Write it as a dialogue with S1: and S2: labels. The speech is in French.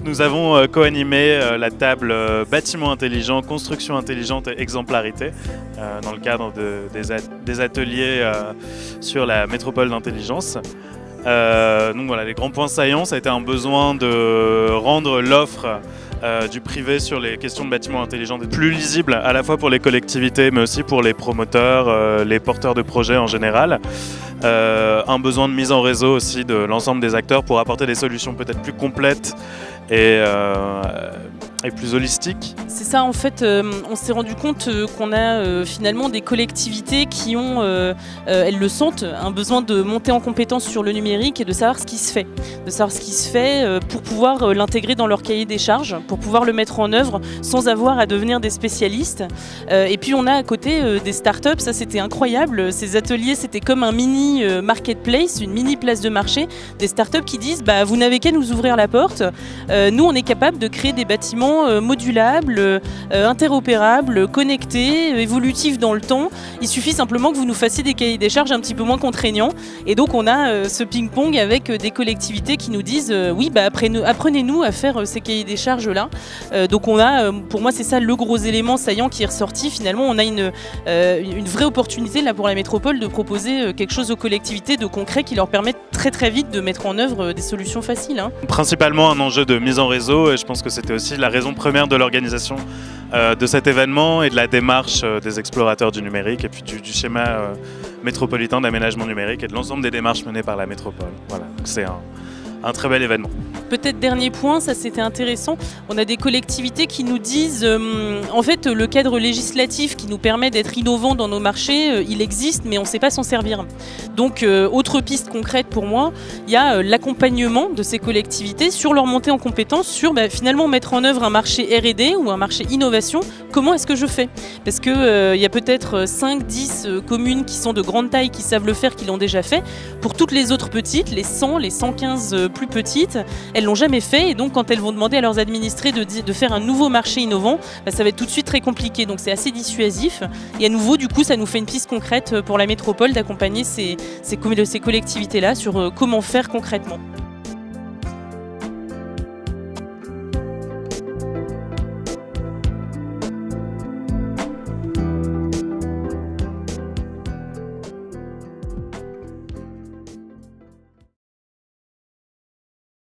S1: Nous avons co-animé la table bâtiment intelligent, construction intelligente et exemplarité dans le cadre des ateliers sur la métropole d'intelligence. Donc voilà, les grands points saillants, ça a été un besoin de rendre l'offre du privé sur les questions de bâtiments intelligents plus lisible à la fois pour les collectivités mais aussi pour les promoteurs, les porteurs de projets en général. Un besoin de mise en réseau aussi de l'ensemble des acteurs pour apporter des solutions peut-être plus complètes et plus holistique.
S2: C'est ça, en fait, on s'est rendu compte qu'on a finalement des collectivités qui ont, elles le sentent, un besoin de monter en compétence sur le numérique et de savoir ce qui se fait. De savoir ce qui se fait pour pouvoir l'intégrer dans leur cahier des charges, pour pouvoir le mettre en œuvre sans avoir à devenir des spécialistes. Et puis on a à côté des startups, ça c'était incroyable. Ces ateliers, c'était comme un mini marketplace, une mini place de marché. Des startups qui disent, bah, vous n'avez qu'à nous ouvrir la porte. Nous, on est capable de créer des bâtiments modulables, interopérables, connectés, évolutifs dans le temps. Il suffit simplement que vous nous fassiez des cahiers des charges un petit peu moins contraignants. Et donc on a ce ping-pong avec des collectivités qui nous disent oui, bah, apprenez-nous à faire ces cahiers des charges-là. Donc on a, pour moi c'est ça le gros élément saillant qui est ressorti. Finalement on a une vraie opportunité là pour la métropole de proposer quelque chose aux collectivités de concret qui leur permette très très vite de mettre en œuvre des solutions faciles.
S1: Principalement un enjeu de mise en réseau et je pense que c'était aussi la raison première de l'organisation de cet événement et de la démarche des explorateurs du numérique et puis du schéma métropolitain d'aménagement numérique et de l'ensemble des démarches menées par la métropole. Voilà, c'est un très bel événement.
S2: Peut-être dernier point, ça c'était intéressant, on a des collectivités qui nous disent en fait le cadre législatif qui nous permet d'être innovants dans nos marchés, il existe mais on ne sait pas s'en servir. Donc autre piste concrète pour moi, il y a l'accompagnement de ces collectivités sur leur montée en compétences, sur finalement mettre en œuvre un marché R&D ou un marché innovation, comment est-ce que je fais? Parce qu'il y a peut-être 5-10 communes qui sont de grande taille, qui savent le faire, qui l'ont déjà fait. Pour toutes les autres petites, les 100, les 115 plus petites, elles l'ont jamais fait et donc quand elles vont demander à leurs administrés de faire un nouveau marché innovant, ça va être tout de suite très compliqué, donc c'est assez dissuasif et à nouveau du coup ça nous fait une piste concrète pour la métropole d'accompagner ces collectivités là sur comment faire concrètement.